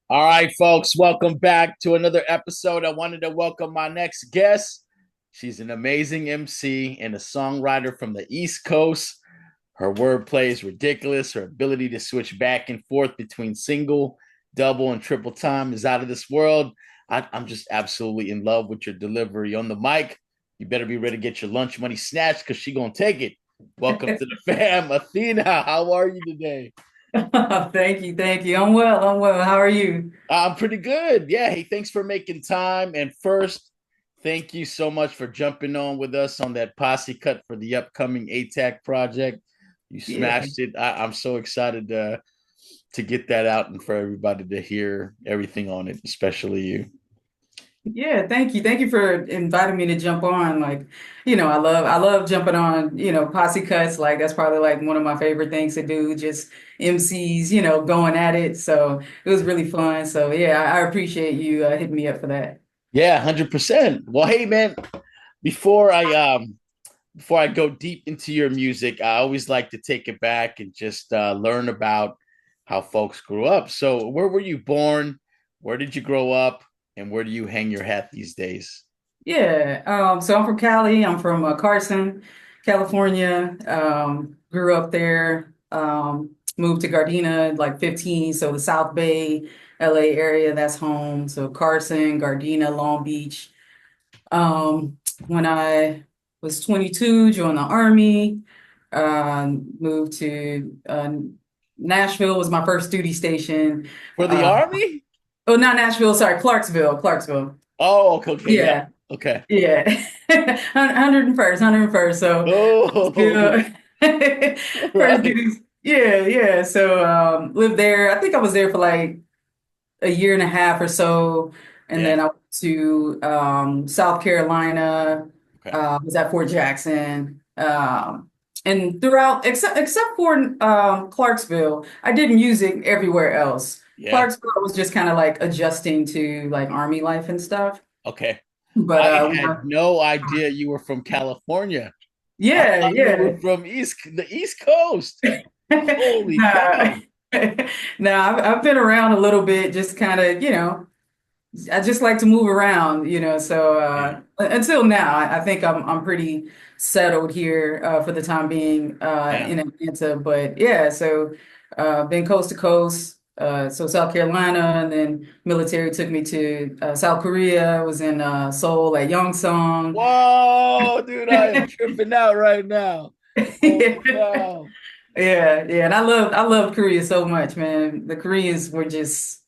All right, folks, welcome back to another episode. I wanted to welcome my next guest. She's an amazing MC and a songwriter from the East Coast. Her wordplay is ridiculous. Her ability to switch back and forth between single, double, and triple time is out of this world. I'm just absolutely in love with your delivery on the mic. You better be ready to get your lunch money snatched because she's going to take it. Welcome to the fam, AthenA. How are you today? Thank you, thank you. I'm well. I'm well. How are you? I'm pretty good. Yeah. Hey, thanks for making time. And first, thank you so much for jumping on with us on that posse cut for the upcoming ATAC project. You Yeah, smashed it. I'm so excited to get that out and for everybody to hear everything on it, especially you. yeah. Thank you for inviting me to jump on. I love jumping on. Posse cuts. Like that's probably like one of my favorite things to do. Just MCs, going at it. So it was really fun. So yeah, I appreciate you hitting me up for that. Yeah, 100%. Well, hey man, before I before I go deep into your music, I always like to take it back and just learn about how folks grew up. So, where were you born? Where did you grow up? And where do you hang your hat these days? Yeah. So I'm from Cali. I'm from Carson, California. Grew up there. Moved to Gardena at like 15. So the South Bay, LA area, that's home. So Carson, Gardena, Long Beach. When I was 22, joined the Army. Moved to Nashville was my first duty station. For the Uh, army? oh, not Nashville. Sorry, Clarksville. Clarksville. Oh, okay, okay, yeah, Yeah. okay. Yeah. 101st, 101st. So Oh, yeah. First right, duties. Yeah, yeah. So lived there. I think I was there for like a year and a half or so. And yeah, then I went to South Carolina, okay, was at Fort Jackson. And throughout except for Clarksville, I did music everywhere else. yeah, Clarksville I was just kind of like adjusting to like army life and stuff. okay. But I had no idea you were from California. I yeah, thought you were yeah. from the East Coast. Holy Nah, cow! nah, I've been around a little bit, just kind of, I just like to move around, so Yeah, until now, I think I'm pretty settled here for the time being yeah. in Atlanta. But yeah, so been coast to coast, so South Carolina, and then military took me to South Korea, was in Seoul at Yongsan. Whoa, dude, I am tripping out right now. Holy cow. Yeah, yeah, and I loved Korea so much, man. The Koreans were just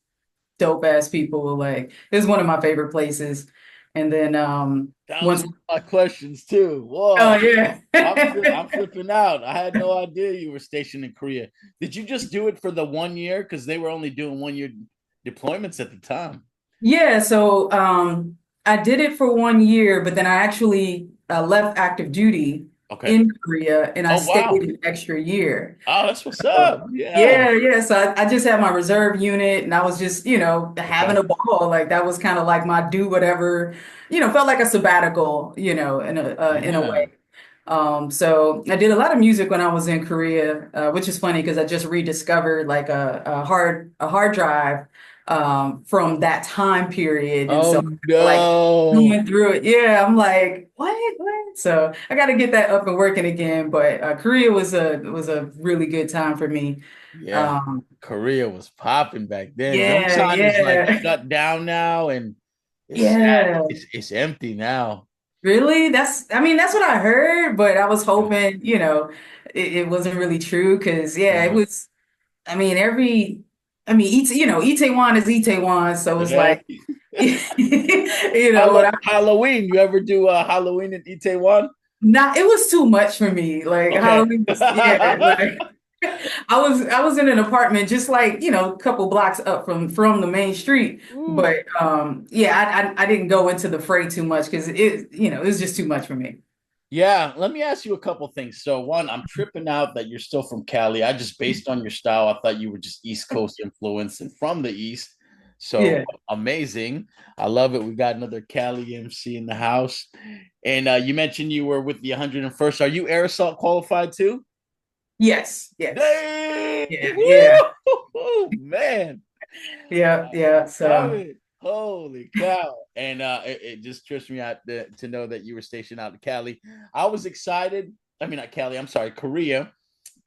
dope ass people. Like it was one of my favorite places. And then That was once one of my questions too. oh Whoa. yeah. I'm flipping out. I had no idea you were stationed in Korea. Did you just do it for the 1 year? Because they were only doing 1 year deployments at the time. Yeah, so I did it for 1 year, but then I actually left active duty Okay. in Korea and I Oh stayed wow. an extra year. Oh, that's what's So, up. Yeah. yeah, yeah. So I just had my reserve unit and I was just, having Okay. a ball. Like that was kind of like my do whatever, felt like a sabbatical, in a Yeah. way. So I did a lot of music when I was in Korea, which is funny because I just rediscovered like a hard drive from that time period, and Oh so like no. going through it, yeah, I'm like, what? So I got to get that up and working again. But Korea was a really good time for me. Yeah. Um, Korea was popping back then. yeah, Yongsan is like yeah, shut down now and it's sad. yeah. It's empty now. Really? I mean, that's what I heard, but I was Yeah. hoping, it wasn't really true because, yeah, it Yeah. was, I mean, Itaewon is Itaewon, so it's Yeah. like, what I, Halloween. You ever do Halloween in Itaewon? not, it was too much for me. Like Okay. Halloween was, yeah, like I was in an apartment just like, a couple blocks up from the main street, Ooh. but yeah, I didn't go into the fray too much because it was just too much for me. Yeah, let me ask you a couple things. So, one, I'm tripping out that you're still from Cali. I just based on your style, I thought you were just East Coast influence and from the East. So Yeah. amazing. I love it. We got another Cali MC in the house. And you mentioned you were with the 101st. Are you air assault qualified too? Yes, yes. Dang! Yeah, yeah. Woo! Man. Yeah, yeah. Love So it. Holy cow. And it just trips me out to know that you were stationed out in Cali. I was excited. I mean, not Cali, I'm sorry, Korea.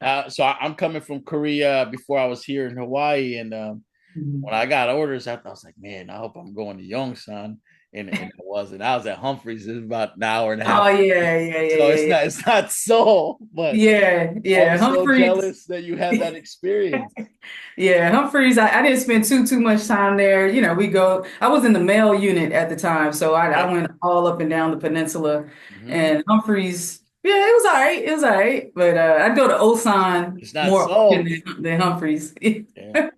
I'm coming from Korea before I was here in Hawaii. And when mhm. I got orders, I was like, man, I hope I'm going to Yongsan. And I wasn't. I was at Humphreys. It's about an hour and a half. Oh yeah, yeah, yeah, So yeah, it's not Seoul, but yeah, I'm yeah. so Humphreys. jealous that you had that experience. Yeah, Humphreys, I didn't spend too much time there. You know, we go, I was in the mail unit at the time, so I Okay. went all up and down the peninsula. Hmm. And Humphreys, yeah, it was all right. It was all right. But I'd go to Osan It's not more often Seoul. than Humphreys. Yeah.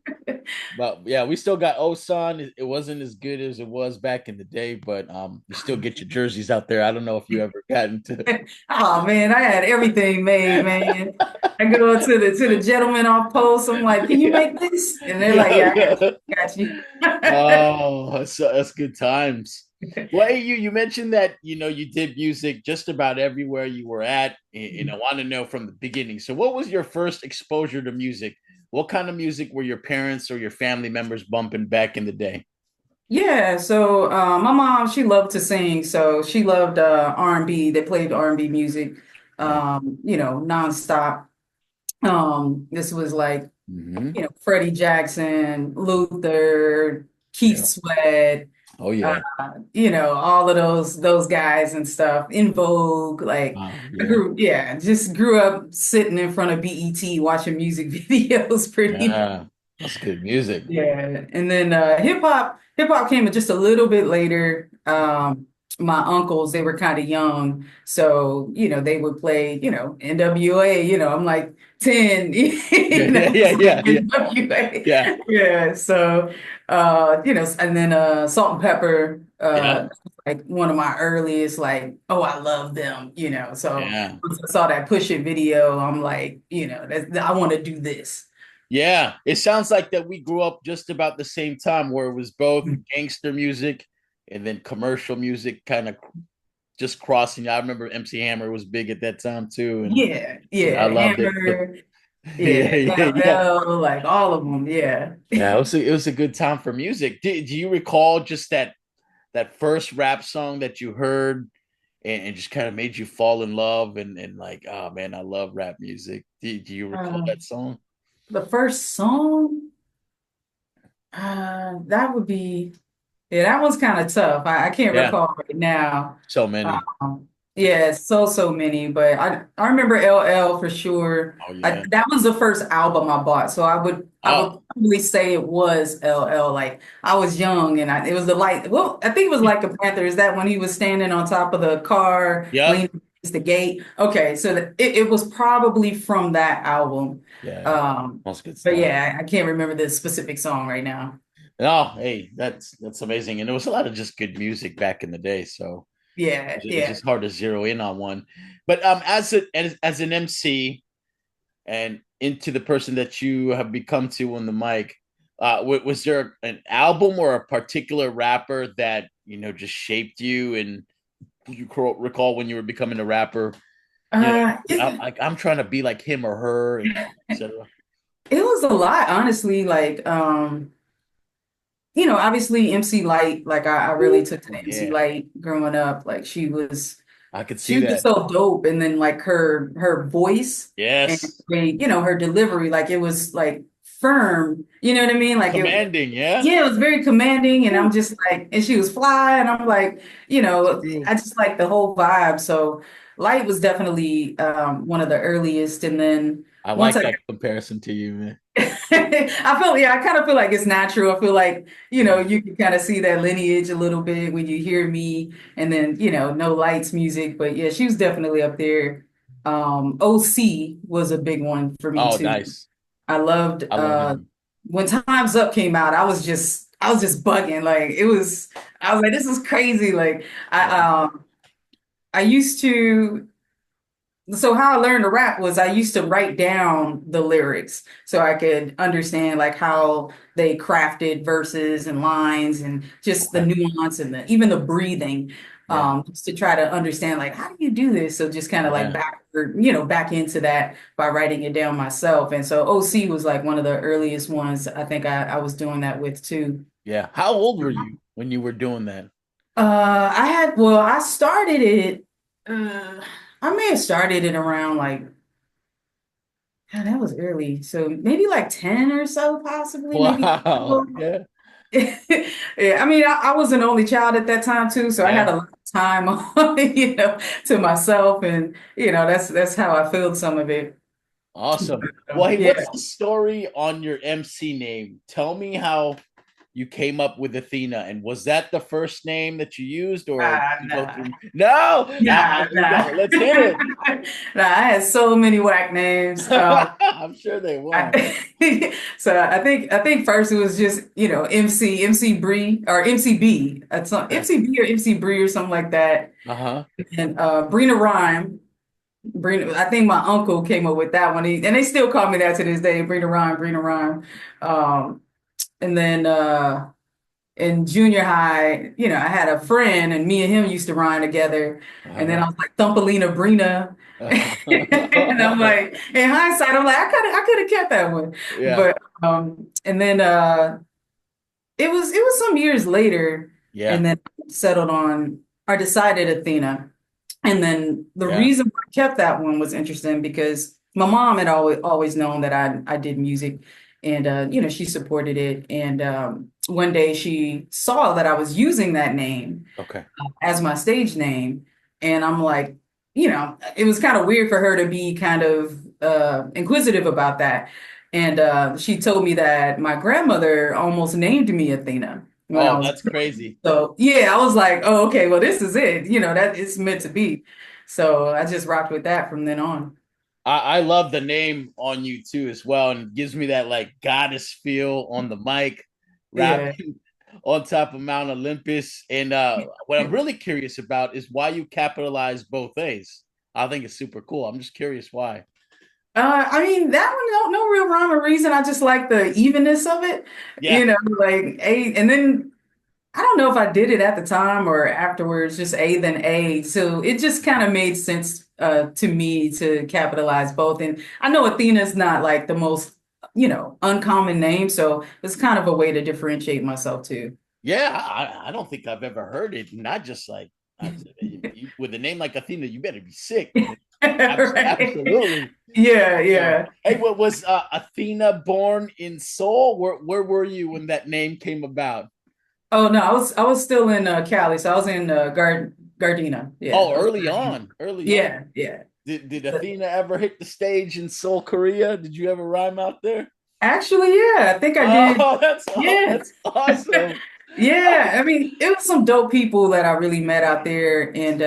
But yeah, we still got Osan. It wasn't as good as it was back in the day, but you still get your jerseys out there. I don't know if you ever got into. Oh man, I had everything made, man. I go to the gentleman off post. I'm like, can you Yeah, make this? And they're like, yeah, yeah. I got you. Oh, that's good times. Well, hey, you mentioned that you did music just about everywhere you were at, and I want to know from the beginning. So, what was your first exposure to music? What kind of music were your parents or your family members bumping back in the day? Yeah, so my mom, she loved to sing, so she loved R&B. They played R&B music, Yeah. nonstop. This was like, Hmm. Freddie Jackson, Luther, Keith Yeah. Sweat, Oh uh, yeah. all of those guys and stuff. In Vogue, like Wow. I Yeah. just grew up sitting in front of BET watching music videos pretty. Yeah. That's good music. Yeah, and then hip hop came just a little bit later. My uncles, they were kind of young, so they would play, NWA. I'm like 10, Yeah. Yeah. Yeah. so Yeah. Yeah. NWA. Yeah. Yeah, so and then Salt and Pepper, Yeah. like one of my earliest, like, oh, I love them. So Yeah. once I saw that Push It video, I'm like, I want to do this. Yeah. It sounds like that we grew up just about the same time where it was both gangster music and then commercial music kind of just crossing. I remember MC Hammer was big at that time too. Yeah, And I yeah, loved it. But Hammer, yeah, yeah, yeah, yeah. LL, like all of them, yeah. Yeah, it was a good time for music. Do you recall just that first rap song that you heard and just kind of made you fall in love and like, oh man, I love rap music. Do you recall Uh, that song? the first song, that would be, yeah, that was kind of tough. I can't Yeah, recall right now. so many. Um, yeah, so many, but I remember LL for sure. Oh yeah. That was the first album I bought, so I would Oh, probably say it was LL. Like I was young, and it was the light. Well, I think it was like a Panther. Is that when he was standing on top of the car, yep. leaning against the gate? Okay, so it was probably from that album. Yeah, Um, most good but stuff. yeah, I can't remember the specific song right now. Oh, hey, that's amazing. And there was a lot of just good music back in the day. So Yeah, it's yeah. just hard to zero in on one. But as an MC and into the person that you have become to on the mic, was there an album or a particular rapper that just shaped you and you recall when you were becoming a rapper? You know, It, I'm trying to be like him or her, and etc. it was a lot, honestly. Like, obviously MC Light, like I really took to Oh MC yeah, Light growing up. Like I could she see was just that. so dope. And then like her voice and Yes, her delivery, like it was like firm, you know what I mean? Like commanding. Yeah, yeah, it was very commanding. And I'm just like, and she was fly, and I'm like, true. I just like the whole vibe. So Light was definitely one of the earliest. And then I once like I that comparison to you, man. yeah, I kind of feel like it's natural. I feel like, Yeah. you can kind of see that lineage a little bit when you hear me and then, No Lights music. But yeah, she was definitely up there. OC was a big one for me Oh, too. nice. I loved I love him. when Time's Up came out, I was just bugging. Like I was like, this is crazy. Like Yeah. I used to so how I learned to rap was I used to write down the lyrics so I could understand like how they crafted verses and lines and just the Okay. nuance and even the breathing, Yeah. just to try to understand like how do you do this? So just kind of like Yeah. back into that by writing it down myself. And so OC was like one of the earliest ones I think I was doing that with too. Yeah. How old were you when you were doing that? I started it, I may have started it around like, God, that was early. So maybe like 10 or so, possibly, maybe Wow. 12. Yeah. Yeah, I mean, I was an only child at that time too, so I had Yeah. a lot of time, to myself, and that's how I filled some of it. Awesome. Well, hey, Yeah. what's the story on your MC name? Tell me how you came up with Athena, and was that the first name that you used, or did you go Nah, through? No, nah, nah. let's hear it. Nah, I had so many whack names. I'm sure they were. So I think first it was just MC Bree or MCB. It's not Okay. MCB or MC Bree or something like that. Uh-huh. And Brina Rhyme. Brina, I think my uncle came up with that one. And they still call me that to this day. Brina Rhyme, Brina Rhyme. And then in junior high, I had a friend and me and him used to rhyme together. And then Uh-huh. I was like, Thumpalina Brina. And I'm like, in hindsight, I'm like, I could have kept that one. Yeah. But and then it was some years later, Yeah. and then settled on or decided Athena. And then the Yeah. reason why I kept that one was interesting because my mom had always known that I did music, and she supported it. And one day she saw that I was using that name Okay. as my stage name, and I'm like, it was kind of weird for her to be kind of inquisitive about that. And she told me that my grandmother almost named me Athena when I Oh, was. that's crazy. So yeah, I was like, oh, okay, well, this is it. That it's meant to be. So I just rocked with that from then on. I love the name on you too as well, and it gives me that like goddess feel on the mic, Yeah. rapping on top of Mount Olympus. And what I'm really curious about is why you capitalize both A's. I think it's super cool. I'm just curious why. I mean, that one, no real rhyme or reason. I just like the evenness of it, Yeah, like A, and then I don't know if I did it at the time or afterwards, just A then A. So it just kind of made sense to me to capitalize both. And I know Athena's not like the most, uncommon name. So it's kind of a way to differentiate myself too. yeah. I don't think I've ever heard it. Not just like with a name like Athena, you better be sick. Right. Absolutely. Yeah, So, yeah. hey, what was Athena born in Seoul? Where were you when that name came about? Oh no, I was still in Cali, so I was in Gardena. Yeah, Oh, I was early in Gardena. on, early on. Yeah, yeah. Did Athena ever hit the stage in Seoul, Korea? Did you ever rhyme out there? Actually, yeah, I think I did. Oh, Yeah. that's awesome. Yeah, I mean, it was some dope people that I really met out there, and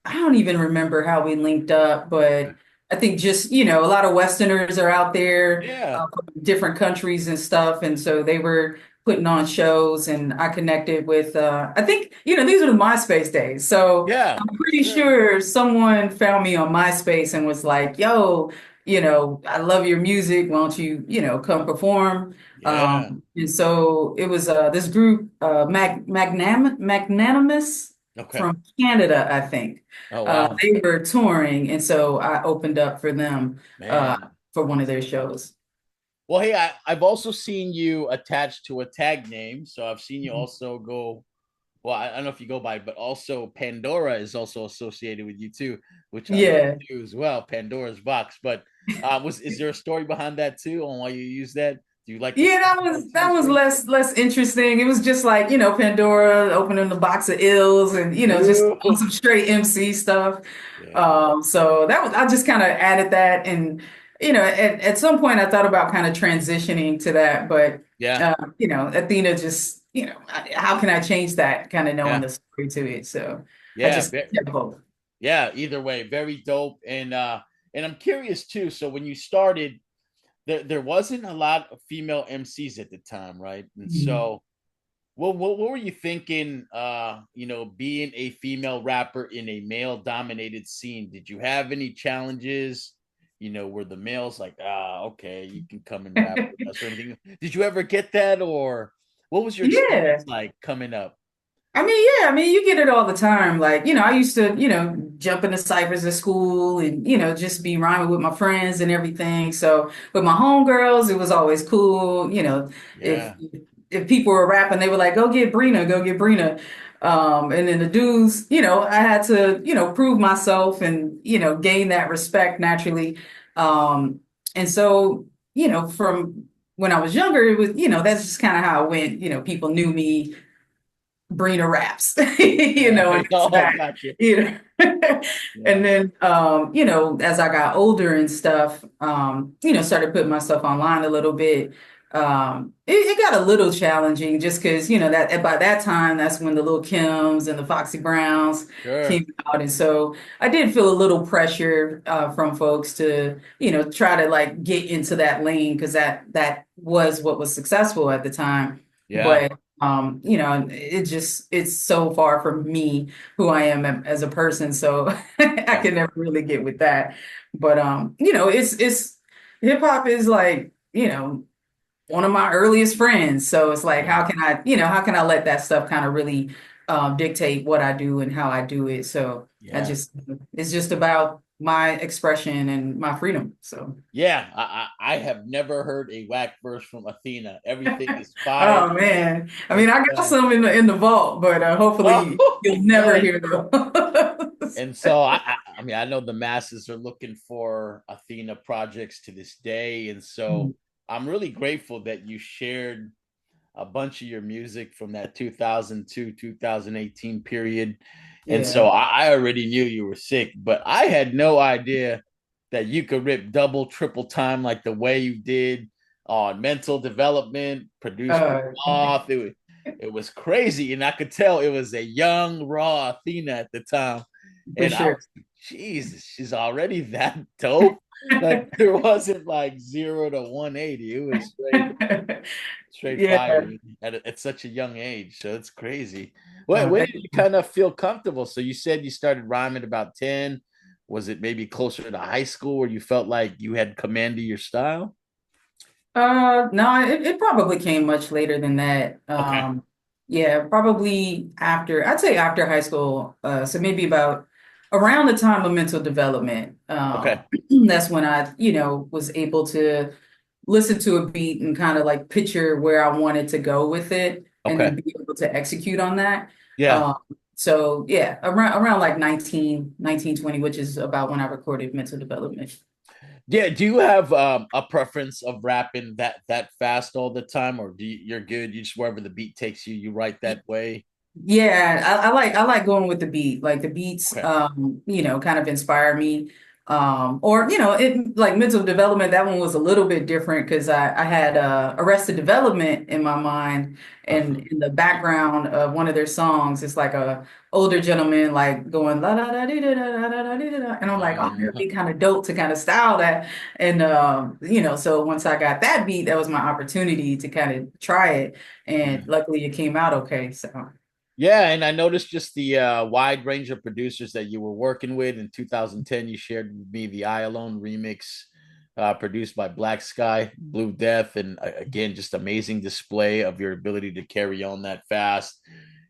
I don't even remember how we linked up, but I think just, a lot of Westerners are out there Yeah, from different countries and stuff. And so they were putting on shows and I connected with, I think, these are the MySpace days. So yeah, I'm for pretty sure. sure someone found me on MySpace and was like, yo, I love your music. Why don't you, come perform? Yeah. And so it was this group, Magnanimous Okay. from Canada, I think. Oh wow, They were touring, and so I opened up for them man. for one of their shows. Well, hey, I've also seen you attached to a tag name. So I've seen you also go. Well, I don't know if you go by, but also Pandora is also associated with you too, which I love Yeah. too as well. Pandora's box. But was is there a story behind that too on why you use that? Do you like the Yeah, that was that was association? less interesting. It was just like, Pandora opening the box of ills and, just on Ooh. some straight MC stuff. Yeah, So that was I just kind of added that and at some point I thought about kind of transitioning to that, but yeah, Athena just, how can I change that kind of knowing yeah, the story to it. So I yeah, just kept both. yeah. Either way, very dope. And I'm curious too. So when you started, there wasn't a lot of female MCs at the time, right? And so Well, what were you thinking? Being a female rapper in a male-dominated scene, did you have any challenges? Were the males like, okay, you can come and rap with us or anything? Did you ever get that, or what was your experience Yeah. like coming up? I mean, yeah, I mean, you get it all the time. Like, I used to, jump into ciphers at school and, just be rhyming with my friends and everything. So with my homegirls, it was always cool. If Yeah, if people were rapping, they were like, go get Brina, go get Brina. And then the dudes, I had to, prove myself and, gain that respect naturally. Um, and so, from when I was younger, it was, that's just kind of how it went. People knew me Brina raps, and it's oh, that, gotcha. you know. And Yeah, then, as I got older and stuff, started putting myself online a little bit. It got a little challenging just because, that by that time, that's when the Lil Kims and the Foxy Browns sure. came out. And so I did feel a little pressure, from folks to, try to like get into that lane because that was what was successful at the time. Yeah, But it's so far from me who I am as a person. So I yeah, can never really get with that. But it's hip hop is like, one of my earliest friends. So it's like, yeah, how can I let that stuff kind of really dictate what I do and how I do it? So yeah. it's just about my expression and my freedom. So Yeah, I have never heard a whack verse from Athena. Everything is fire. oh man. I mean, It's I got some in the vault, but hopefully oh you'll never man. hear those. And so I mean I know the masses are looking for Athena projects to this day, and so I'm really grateful that you shared a bunch of your music from that 2002 2018 period. And so Yeah. I already knew you were sick, but I had no idea that you could rip double, triple time like the way you did on mental development, produced with Uh, Moth. It was crazy. And I could tell it was a young, raw Athena at the time. for And I sure. was like, Jesus, she's already that dope. Like there wasn't like 0 to 180. It was straight Yeah. fire at such a young age. So it's crazy. When Thank did you you. kind of feel comfortable? So you said you started rhyming about 10. Was it maybe closer to high school where you felt like you had command of your style? No, it probably came much later than that. Okay. Yeah, probably I'd say after high school. So maybe about around the time of mental development. Okay. That's when I, was able to listen to a beat and kind of like picture where I wanted to go with it and then Okay. be able to execute on that. Yeah. Um, so yeah, around like 19, 20, which is about when I recorded mental development. Yeah. Do you have a preference of rapping that fast all the time, or you're good? You just wherever the beat takes you, you write that way. Yeah, I like going with the beat. Like the beats, Okay. kind of inspire me. Or it like mental development. That one was a little bit different because I had Arrested Development in my mind, and in the background of one of their songs, it's like a older gentleman like going la da da dee da da da da dee da da, and I'm like, oh, it'd be kind of dope to kind of style that. And so once I got that beat, that was my opportunity to kind of try it, and luckily it came out okay. So. Yeah, and I noticed just the wide range of producers that you were working with. In 2010, you shared with me the I Alone remix, produced by Black Sky, Blue Death, and again, just amazing display of your ability to carry on that fast.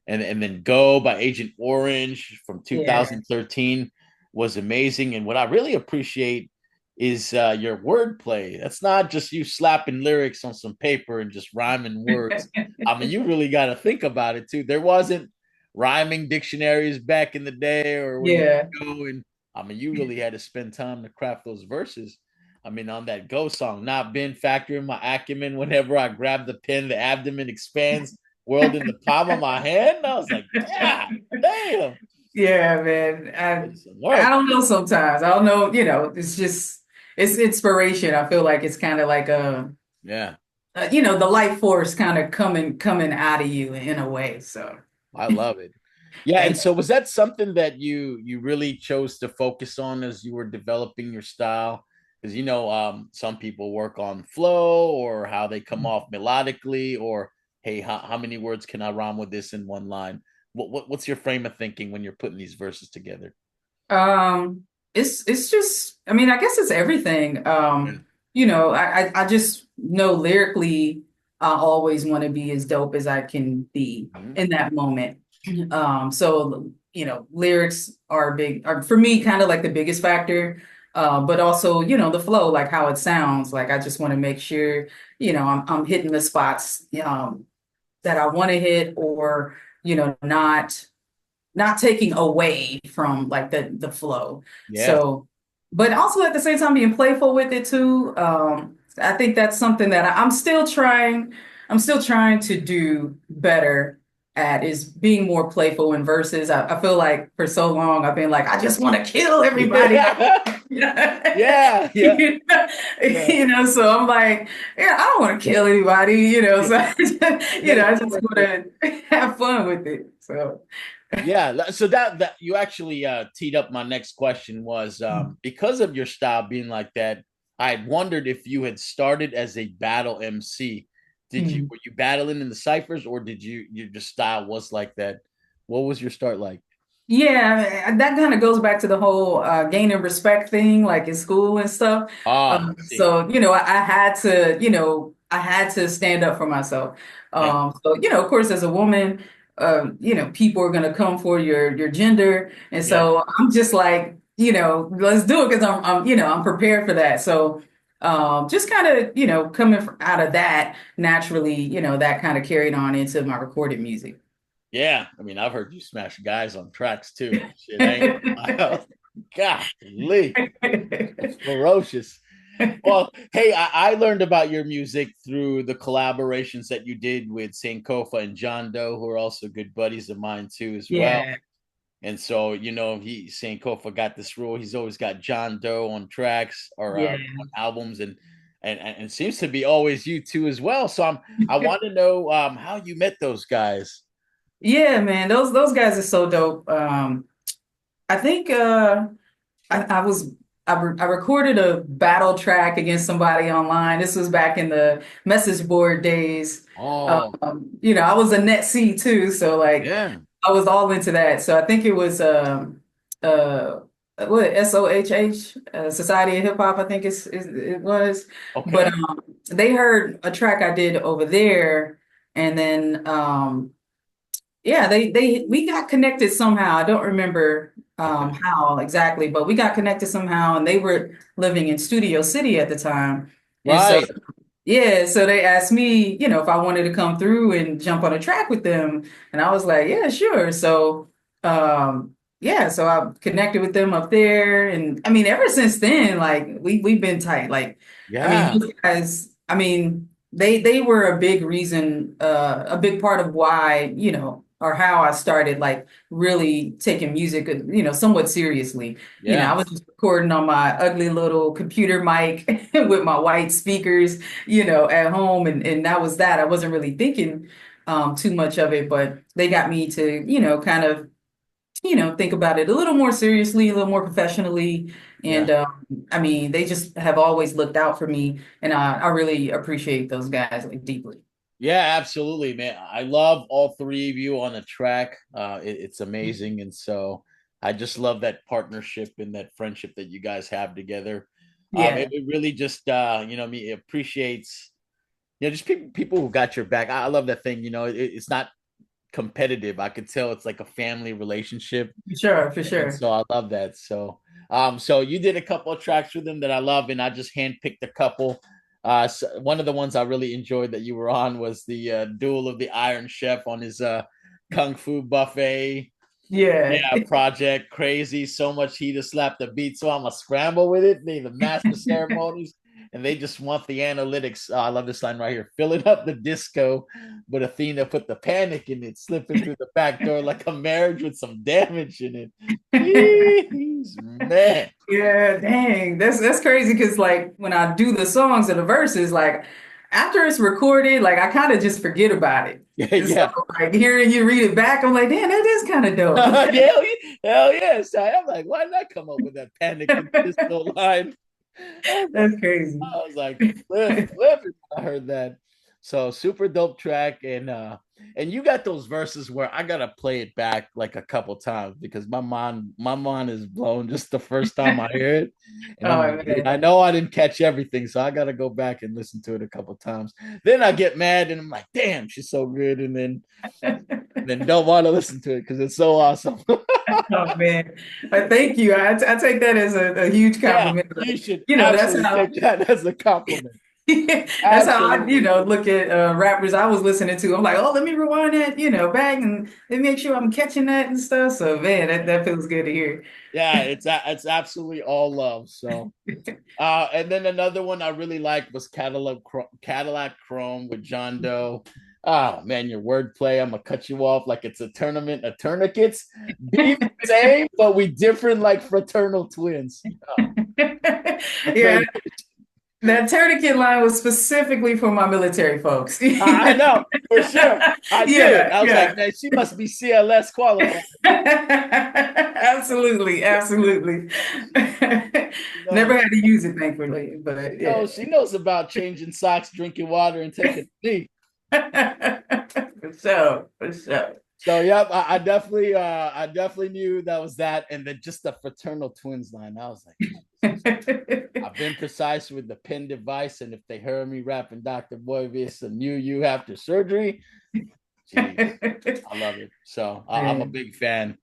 And then Go by Agent Orange from Yeah. 2013 was amazing. And what I really appreciate is your wordplay. That's not just you slapping lyrics on some paper and just rhyming words. I mean, you really got to think about it too. There wasn't rhyming dictionaries back in the day or where you Yeah. go and I mean, you really had to spend time to craft those verses. I mean, on that Go song, not been factoring my acumen whenever I grab the pen, the abdomen expands, world in the palm of my hand. I was like, yeah, damn, Yeah, man. I it's some I work. don't know sometimes. I don't know, it's just it's inspiration. I feel like it's kind of like Yeah. the life force kind of coming out of you in a way. So I love it. Yeah, and thank so was that something that you really chose to focus on as you were developing your style? Because some people work on flow or how they come you. off melodically, or hey, how many words can I rhyme with this in one line? What's your frame of thinking when you're putting these verses together? Um, it's just, I mean, I guess it's everything. Yeah. I just know lyrically, I always want to be as dope as I can be Mhm. in that moment. So lyrics are for me kind of like the biggest factor. But also, the flow, like how it sounds. Like I just want to make sure, I'm hitting the spots that I want to hit, or not taking away from like the flow. Yeah. So, but also at the same time being playful with it too. I think that's something that I'm still trying. I'm still trying to do better at, is being more playful in verses. I feel like for so long I've been like, I just want to kill everybody. Yeah. Yeah. Yeah. Yeah. So I'm like, yeah, I don't want to kill anybody, so Yeah. I just want to have fun with it. So. Yeah, so that you actually teed up my next question was because of your style being like that, I had wondered if you had started as a battle MC. Did you Hmm. were you battling in the ciphers, or did your just style was like that? What was your start like? Yeah, that kind of goes back to the whole gaining respect thing, like in school and stuff. Ah, I see. So, I had to, I had to stand up for myself. Yeah, So, of course, as a woman, people are gonna come for your gender, and yeah, so I'm just like, let's do it because I'm prepared for that. So, just kind of, coming out of that naturally, that kind of carried on into my recorded music. yeah. I mean, I've heard you smash guys on tracks too. Shit, I ain't gonna lie. Golly, it's ferocious. Well, hey, I learned about your music through the collaborations that you did with Sankofa and John Doe, who are also good buddies of mine too, as well. Yeah, And so, he Sankofa got this rule. He's always got John Doe on tracks or yeah. on albums, and it seems to be always you two as well. So I want to know how you met those guys. Yeah, man, those guys are so dope. I think I was I recorded a battle track against somebody online. This was back in the message board days. Oh, I was a net C too, so like yeah. I was all into that. So I think it was uh what SOHH, Society of Hip Hop, I think it was. But Okay. they heard a track I did over there, and then yeah, we got connected somehow. I don't remember Okay. how exactly, but we got connected somehow, and they were living in Studio City at the time. And so Right. yeah, so they asked me, if I wanted to come through and jump on a track with them, and I was like, yeah, sure. So yeah, so I connected with them up there, and I mean, ever since then, like we've been tight. Like, I mean, Yeah. those guys, I mean, they were a big reason, a big part of why, or how I started like really taking music, somewhat seriously. I Yeah. was just recording on my ugly little computer mic with my white speakers, at home, and that was that. I wasn't really thinking too much of it, but they got me to, kind of, think about it a little more seriously, a little more professionally. Yeah. And I mean, they just have always looked out for me, and I really appreciate those guys like deeply. Yeah, absolutely, man. I love all three of you on the track. It's amazing, and so I just love that partnership and that friendship that you guys have together. It, Yeah. it really just me appreciates just people who got your back. I love that thing. It's not competitive. I could tell it's like a family relationship, For sure, for and sure. so I love that. So you did a couple of tracks with them that I love, and I just handpicked a couple. So one of the ones I really enjoyed that you were on was the Duel of the Iron Chef on his Kung Fu Buffet. Yeah. Yeah, project crazy. So much heat to slap the beat. So I'm a scramble with it. They the master ceremonies, and they just want the analytics. Oh, I love this line right here. Filling up the disco, but Athena put the panic in it, slipping through the back door like a marriage with some damage in it. Jeez, man. Yeah, dang. That's crazy because like when I do the songs or the verses, like after it's recorded, like I kind of just forget about it. Yeah, And so yeah. like hearing you read it back, I'm like, damn, that is kind of dope. hell, yeah, hell yes. I'm like, why did I come up with that panic in disco line? I was like, That's crazy. I was like, flip, flip. I heard that. So super dope track, and you got those verses where I gotta play it back like a couple times because my mind is blown just the first time I hear it, and I'm Oh like, man. I know I didn't catch everything, so I gotta go back and listen to it a couple times. Then I get mad and I'm like, damn, she's so good, and then don't want to listen to it because it's so awesome. Oh man. Thank you. I take that as a huge Yeah, compliment. you should That's absolutely how take that as a compliment. that's how I, Absolutely. look at rappers I was listening to. I'm like, oh, let me rewind that, back and let me make sure I'm catching that and stuff. So man, that feels good to hear. Yeah, it's absolutely all love. So and then another one I really liked was Cadillac Chrome with John Doe. Oh man, your wordplay. I'm gonna cut you off like it's a tournament of tourniquets. Be the same, but we different like fraternal twins. Oh, Yeah, great. that tourniquet line was specifically for my military folks. I know for sure. I knew it. Yeah, I was like, yeah. man, she must be CLS qualified. Absolutely, absolutely. No, Never had to use it, thankfully, but yeah. she knows about changing socks, drinking water, and taking a knee. For sure, for sure. So yep, I definitely knew that was that, and then just the fraternal twins line. I was like, I've been precise with the pen device, and if they heard me rapping Dr. Boyvis and knew you after surgery, jeez, I love it. So I'm a Man, big fan.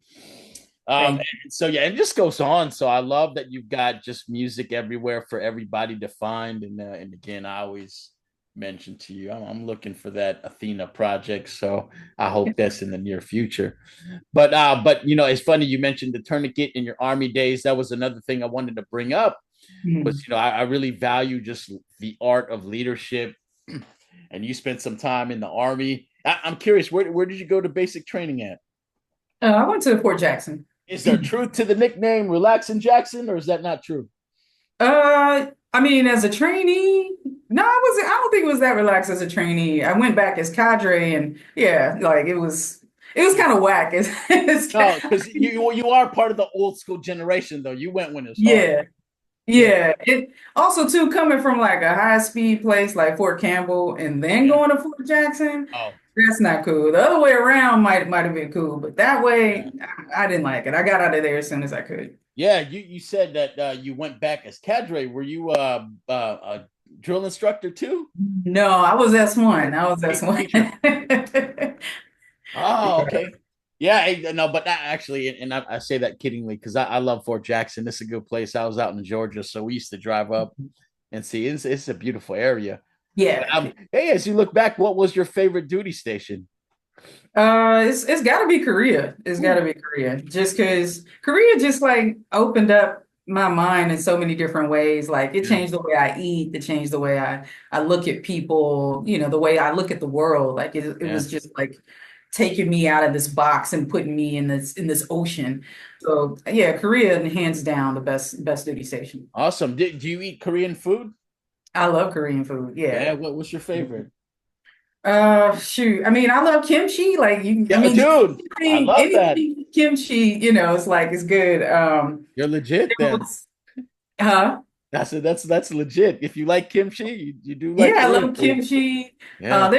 thank So yeah, it just goes on. So I love that you've got just music everywhere for everybody to find, and again, I always mention to you, I'm looking for that AthenA project. So I hope that's in the near future. But it's funny you mentioned the tourniquet in your army days. That was another thing I wanted to bring up. Was you. I really value just the art of leadership, and you spent some time in the army. I'm curious, where did you go to basic training at? I went to Fort Jackson. Is there truth to the nickname Relaxing Jackson, or is that not true? I mean, as a trainee, no, I wasn't. I don't think it was that relaxed as a trainee. I went back as cadre, and yeah, like it was kind of whack. No, because you are part of the old school generation, though. You went when it's hard. Yeah, Yeah, yeah. It also too coming from like a high speed place like Fort Campbell, and then yeah. going to Fort Jackson. Oh, That's not cool. The other way around might have been cool, but that yeah. way I didn't like it. I got out of there as soon as I could. Yeah, you said that you went back as cadre. Were you a drill instructor too? No, I was S1. I was S1. Teacher. Oh, okay. Yeah, no, but that actually, and I say that kiddingly because I love Fort Jackson. It's a good place. I was out in Georgia, so we used to drive up and see. It's a beautiful area. But Yeah. hey, as you look back, what was your favorite duty station? It's got to be Korea. It's got to be Korea. Just because Korea just like opened up my mind in so many different ways. Like it Yeah, changed the way I eat. It changed the way I look at people. The way I look at the world. Like it yeah. was just like taking me out of this box and putting me in this ocean. So yeah, Korea hands down the best duty station. Awesome. Do you eat Korean food? I love Korean food. Yeah. Yeah. What's your favorite? Shoot. I mean, I love kimchi. Like I Yeah, mean, dude. I love that. anything with kimchi, it's like it's good. You're legit There then. was, huh? That's legit. If you like kimchi, you do like Yeah, I Korean love food. kimchi. Yeah.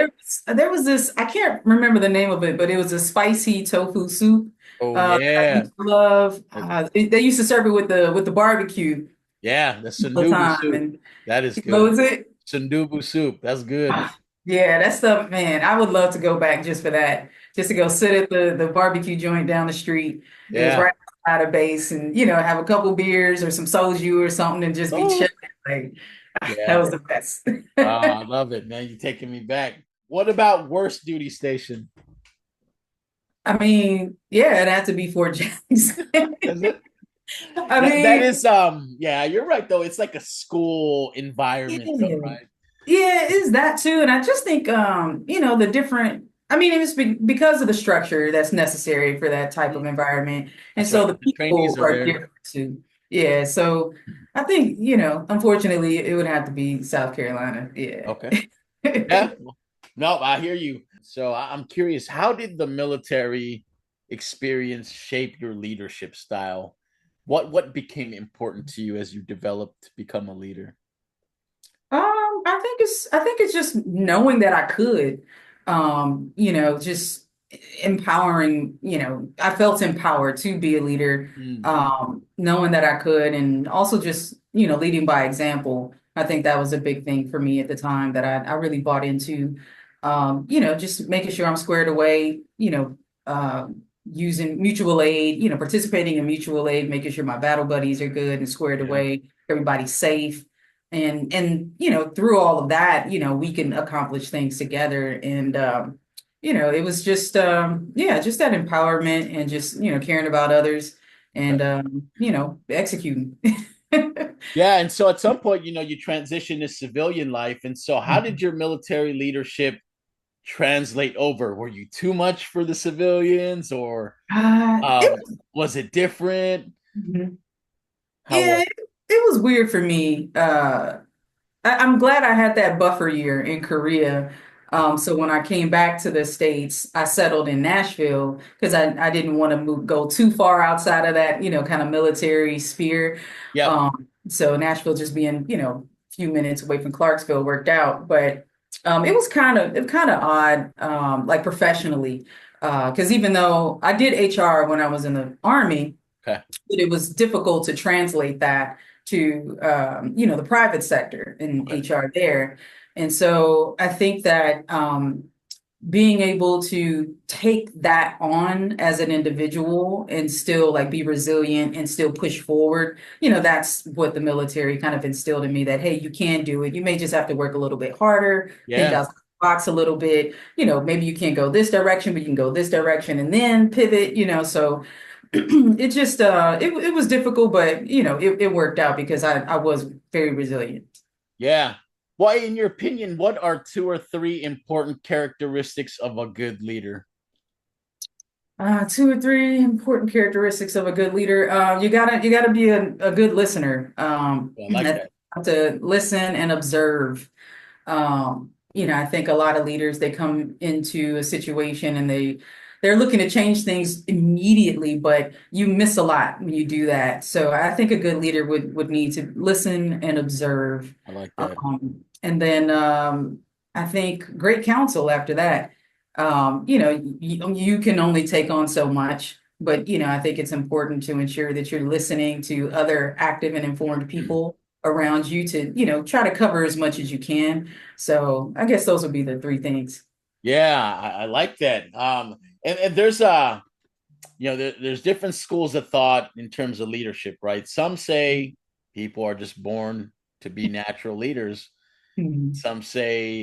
There was this, I can't remember the name of it, but it was a spicy tofu soup. Oh That I yeah. used to love. They used to serve it with the barbecue Yeah, the all the sundubu time. soup. And That is what good. was it? Sundubu soup. That's good. Yeah, that stuff, man. I would love to go back just for that. Just to go sit at the barbecue joint down the street. It was Yeah. right outside of base and have a couple beers or some soju or something and just be Oh, chilling. Like that yeah. was the best. I love it, man. You're taking me back. What about worst duty station? I mean, yeah, it had to be Fort Jackson. Is it? I That mean, is yeah, you're right though. It's like a school environment though, yeah. right? Yeah, it's that too. And I just think, the different, I mean, it was because of the structure that's necessary for that type of environment. And That's so right. the The trainees people are are there. different too. Yeah. So I think, unfortunately, it would have to be South Carolina. Yeah. Okay. Yeah. No, I hear you. So I'm curious, how did the military experience shape your leadership style? What became important to you as you developed to become a leader? I I think it's just knowing that I could, just empowering, I felt empowered to be a leader, Mm, knowing that I could, and also just, leading by example. I think that was a big thing for me at the time that I really bought into, just making sure I'm squared away, using mutual aid, participating in mutual aid, making sure my battle buddies are good and squared yeah. away, everybody's safe. And through all of that, we can accomplish things together. And it was just just that empowerment and just, caring about others and executing. Yeah, and so at some point, you transition to civilian life. And so how did your military leadership translate over? Were you too much for the civilians or It um was, was it different? mhm. How Yeah, was it was weird for me. I'm glad I had that buffer year in Korea. So when I came back to the States, I settled in Nashville because I didn't want to go too far outside of that, kind of military sphere. Yep. So Nashville just being, a few minutes away from Clarksville worked out. But it was kind of odd, like professionally, because even though I did HR when I was in the Army, Okay. but it was difficult to translate that to the private sector in Okay. HR there. And so I think that being able to take that on as an individual and still like be resilient and still push forward, that's what the military kind of instilled in me, that hey, you can do it. You may just have to work a little bit harder, think Yeah. outside the box a little bit. Maybe you can't go this direction, but you can go this direction and then pivot, so it just it was difficult, but it worked out because I was very resilient. Yeah. Well, in your opinion, what are two or three important characteristics of a good leader? Two or three important characteristics of a good leader. You gotta be a good listener. I like that. Have to listen and observe. I think a lot of leaders, they come into a situation and they're looking to change things immediately, but you miss a lot when you do that. So I think a good leader would need to listen and observe. I like that. And then I think great counsel after that. You can only take on so much, but I think it's important to ensure that you're listening to other active and informed people around you to, try to cover as much as you can. So I guess those would be the three things. Yeah, I like that. And there's there's different schools of thought in terms of leadership, right? Some say people are just born to be natural leaders. Mhm. Some say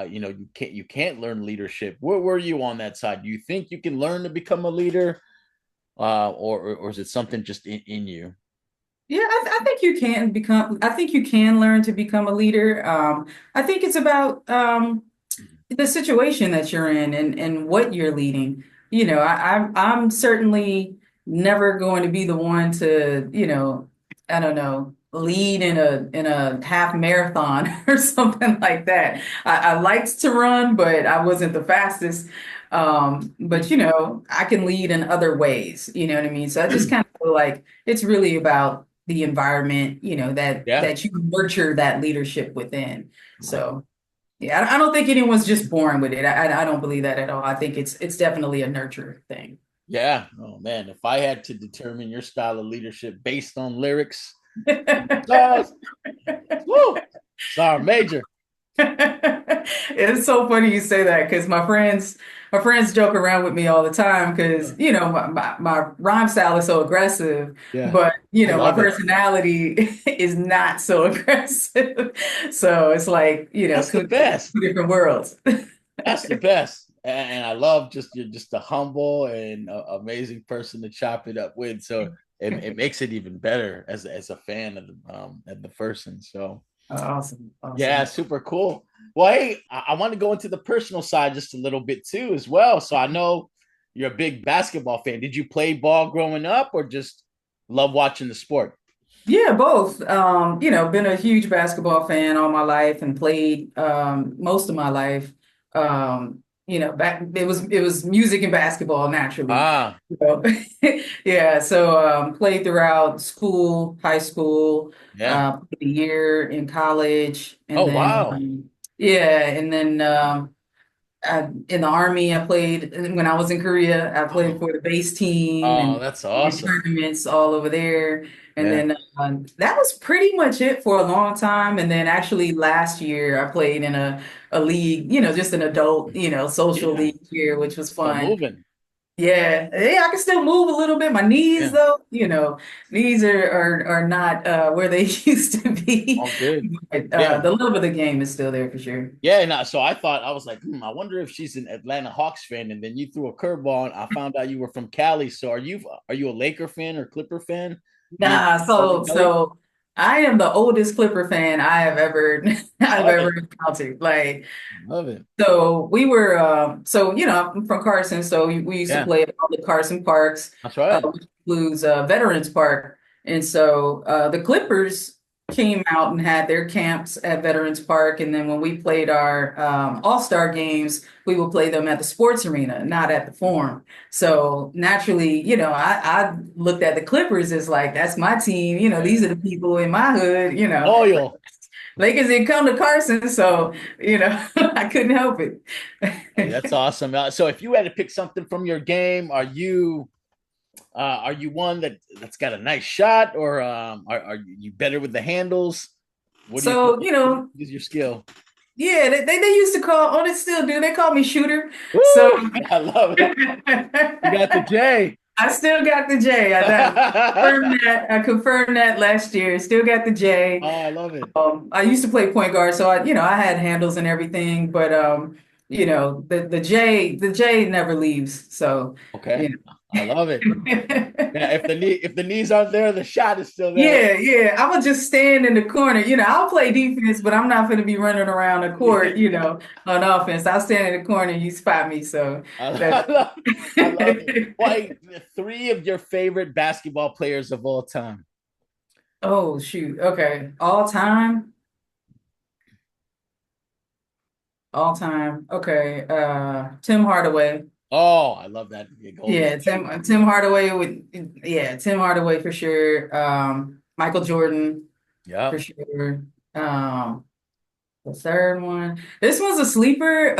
you can't learn leadership. Where were you on that side? Do you think you can learn to become a leader, or is it something just in you? Yeah, I think you can I think you can learn to become a leader. I think it's about the situation that you're in and what you're leading. I'm certainly never going to be the one to, I don't know, lead in a half marathon or something like that. I liked to run, but I wasn't the fastest. But I can lead in other ways, you know what I mean? So I just kind of feel like it's really about the environment, Yeah, that you nurture that leadership within. right. So yeah, I don't think anyone's just born with it. I don't believe that at all. I think it's definitely a nurture thing. Yeah. Oh man, if I had to determine your style of leadership based on lyrics, stars, woo, star major. It's so funny you say that because my friends joke around with me all the time because my rhyme style is so aggressive, Yeah, but I my love it. personality is not so aggressive. So it's like That's the two best. different worlds. That's the best. And I love just you're just a humble and amazing person to chop it up with. So it makes it even better as a fan of the person. So Awesome, yeah, awesome. super cool. Well, hey, I want to go into the personal side just a little bit too, as well. So I know you're a big basketball fan. Did you play ball growing up, or just love watching the sport? Yeah, both. Been a huge basketball fan all my life and played most of my life. Back it was music and basketball naturally. Ah, So, yeah, so played throughout school, high school, yeah. played a year in college, and Oh then wow. Yeah, and then in the army, I played when I was in Korea. I played Oh, for the base team oh, and that's did awesome. tournaments all over there. And Yeah. then that was pretty much it for a long time. And then actually last year, I played in a league, just an adult, social Yeah. league here, which was Still fun. moving. Yeah, yeah, I can still move a little bit. My knees, Yeah. though, knees are not where they used to be. All good. But Yeah. the love of the game is still there for sure. Yeah. No, so I thought, I was like, I wonder if she's an Atlanta Hawks fan. And then you threw a curveball and I found out you were from Cali. So are you a Laker fan or Clipper fan? You Nah, born in so Cali? so I am the oldest Clipper fan I have ever I've Love ever it. encountered. Like, Love it. so we were I'm from Carson, so we used to Yeah. play at all the Carson Parks, That's right. which includes Veterans Park. And so the Clippers came out and had their camps at Veterans Park, and then when we played our All-Star games, we would play them at the sports arena, not at the Forum. So naturally, I looked at the Clippers as like that's my team. These Yeah. are the people in my hood. Loyal. Lakers didn't come to Carson, so I couldn't help it. Hey, that's awesome. So if you had to pick something from your game, are you one that's got a nice shot, or are you better with the handles? What do you think So, is your skill? yeah, they used to call, oh, they still do. They call me shooter. So Woo! I love it. You got the J. I still got the J. I confirmed that last year. Still got the J. Oh, I love it. I used to play point guard, so I had handles and everything, but the J never leaves. So, Okay, you I love it. know. Yeah, if the knees aren't there, the shot is still there. Yeah, yeah. I would just stand in the corner. I'll play defense, but I'm not going to be running around the court, on offense. I'll stand in the corner and you spot me. So that's I love, I love it. Why three of your favorite basketball players of all time? Oh, shoot. Okay. All time. All time. Okay. Tim Hardaway. Oh, I love that. Yeah, Golden Yeah, State. Tim Hardaway would yeah, Tim Hardaway for sure. Michael Jordan for Yep. sure. Um, the third one. This one's a sleeper.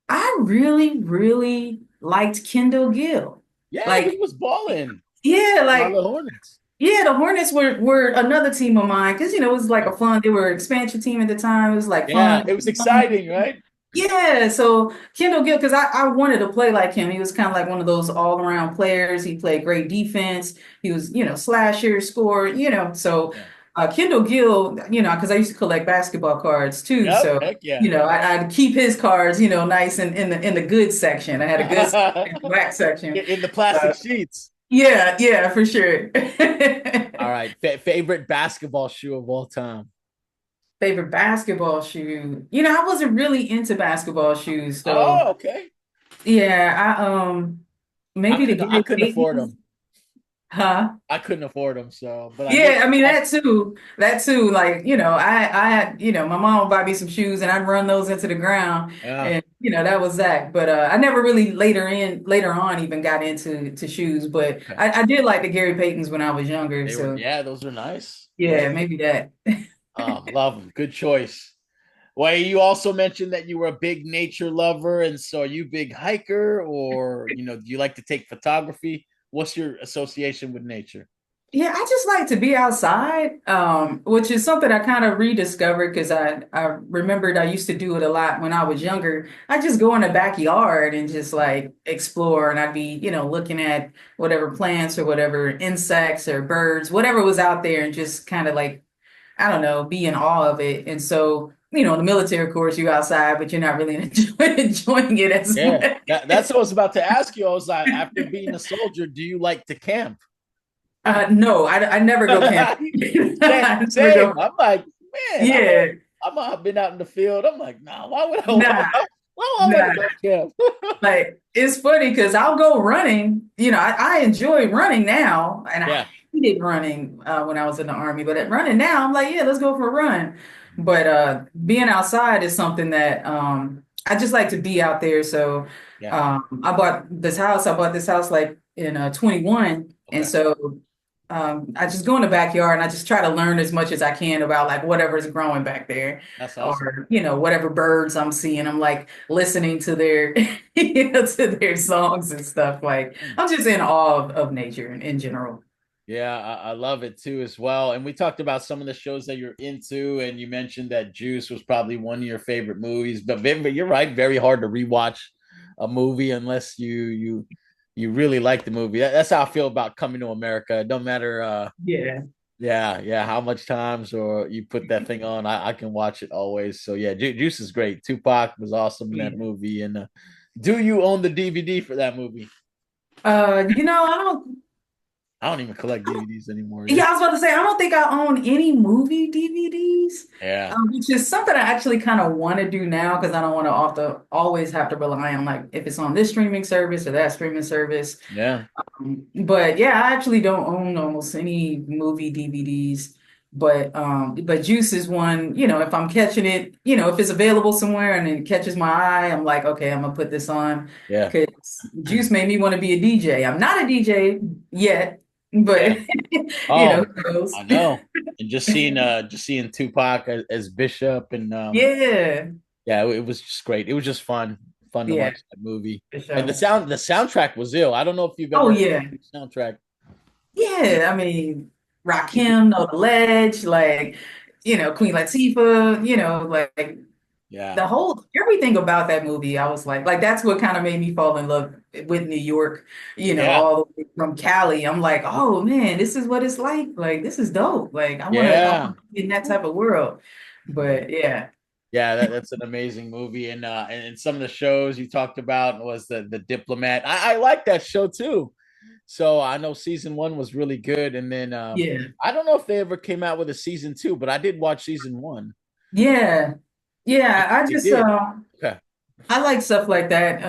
I really, really liked Kendall Gill. Yeah, he Like, was balling. yeah, Charlotte like, Hornets. yeah, the Hornets were another team of mine because it was like Yeah. a fun. They were an expansion team at the time. It was like Yeah, fun. it was exciting, right? Yeah, so Kendall Gill, because I wanted to play like him. He was kind of like one of those all-around players. He played great defense. He was, slasher, score, so Yeah. Kendall Gill, because I used to collect basketball cards too. Yep. So, Heck yeah. I'd keep his cards, nice and in the good section. I had a good section, and a black section. In the plastic Uh, sheets. yeah, yeah, for sure. All right. Favorite basketball shoe of all time. Favorite basketball shoe. I wasn't really into basketball shoes, so Oh, okay. yeah, I maybe the couldn't. I Gary couldn't afford Paytons, them. huh? I couldn't afford them. So, but I know Yeah, I mean they're that awesome. too. That too. Like, I had, my mom would buy me some shoes and I'd run those into the ground, Yeah. and that was that. But I never really later on even got into shoes. But Okay. I did like the Gary Paytons when I was younger. They were. So Yeah, those are nice. Yeah. yeah, maybe that. Love them. Good choice. Well, you also mentioned that you were a big nature lover, and so are you a big hiker, or do you like to take photography? What's your association with nature? Yeah, I just like to be outside, which is something I kind of rediscovered because I remembered I used to do it a lot when I was younger. I just go in the backyard and just like explore, and I'd be, looking at whatever plants or whatever insects or birds, whatever was out there, and just kind of like, I don't know, be in awe of it. And so, in the military, of course, you're outside, but you're not really enjoying it as Yeah, much. that's what I was about to ask you. I was like, after being a soldier, do you like to camp? No, I never go camping. same, I never same. go. I'm like, man, Yeah. I've been out in the field. I'm like, nah, why would I? Nah, Why would I want to nah. go camp? Like, it's funny because I'll go running. I enjoy running now, and I Yeah, hated running when I was in the army. But at running now, I'm like, yeah, let's go for a run. But being outside is something that I just like to be out there. So yeah. I bought this house. I bought this house like in 21, and Okay. so I just go in the backyard and I just try to learn as much as I can about like whatever's growing back there, That's awesome. or whatever birds I'm seeing. I'm like listening to their to their songs and stuff. Like I'm just in awe of nature in general. Yeah, I love it too as well. And we talked about some of the shows that you're into, and you mentioned that Juice was probably one of your favorite movies. But you're right, very hard to rewatch a movie unless you really like the movie. That's how I feel about Coming to America. It don't matter Yeah. yeah, how much times or you put that thing on, I can watch it always. So yeah, Juice is great. Tupac was awesome in that Yeah. movie. And do you own the DVD for that movie? I don't. I don't even collect DVDs anymore. Yeah. Yeah, I was about to say, I don't think I own any movie DVDs, Yeah. which is something I actually kind of want to do now because I don't want to always have to rely on like if it's on this streaming service or that streaming service. Yeah. But yeah, I actually don't own almost any movie DVDs. But Juice is one, if I'm catching it, if it's available somewhere and it catches my eye, I'm like, okay, I'm gonna put this on Yeah. because Juice made me want to be a DJ. I'm not a DJ yet, but Yeah. Oh, who knows? I know. And just seeing Tupac as Bishop and Yeah, yeah, it was just great. It was just fun to yeah, watch that movie. for And sure. the soundtrack was ill. I don't know if you've Oh ever heard yeah, the soundtrack. yeah. I mean, Rakim, No the Ledge, like Queen Latifah, like Yeah. the whole everything about that movie, I was like that's what kind of made me fall in love with New York, Yeah. all the way from Cali. I'm like, oh man, this is what it's like. Like this is dope. Like I Yeah. want to be in that type of world. But yeah, Yeah, that's an amazing movie. And some of the shows you talked about was the Diplomat. I like that show too. So I know season one was really good. And then yeah, I don't know if they ever came out with a season two, but I did watch season one. yeah, yeah. I They just did. Okay. I like stuff like that.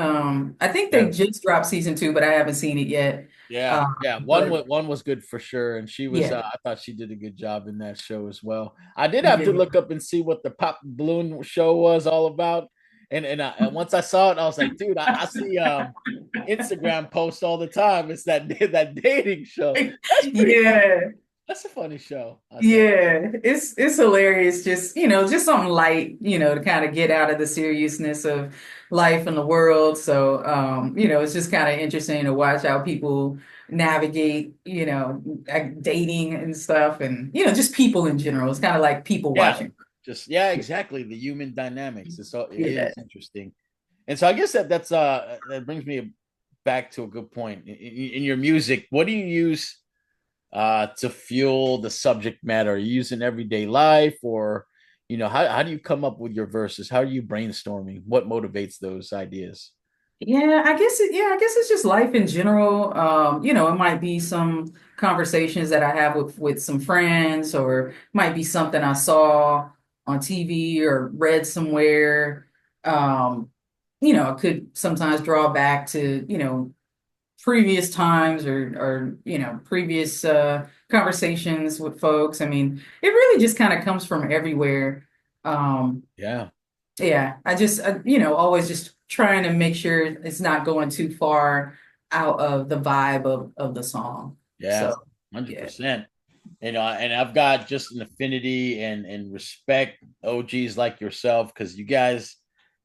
I think they Yeah. just dropped season two, but I haven't seen it yet. Yeah, Um, yeah. but One was good for sure, and she was. yeah, I thought she did a good job in that show as well. I did have to yeah. look up and see what the Pop Balloon show was all about, and once I saw it, I was like, dude, I see Instagram posts all the time. It's that that dating show. That's pretty funny. Yeah, That's a funny show. I thought. yeah, it's hilarious. Just just something light, to kind of get out of the seriousness of life and the world. So, it's just kind of interesting to watch how people navigate, like dating and stuff, and just people in general. It's kind of like people Yeah, watching. just yeah, exactly. The human dynamics. It Yeah, is interesting. And so I guess that brings me back to a good point in your music. What do you use to fuel the subject matter? Are you using everyday life, or how do you come up with your verses? How are you brainstorming? What motivates those ideas? yeah. I guess it's just life in general. It might be some conversations that I have with some friends, or might be something I saw on TV or read somewhere. Um, it could sometimes draw back to, previous times or previous conversations with folks. I mean, it really just kind of comes from everywhere. Um, Yeah, yeah, I just always just trying to make sure it's not going too far out of the vibe of the song. yeah, So, yeah. 100%. And I've got just an affinity and respect OGs like yourself, because you guys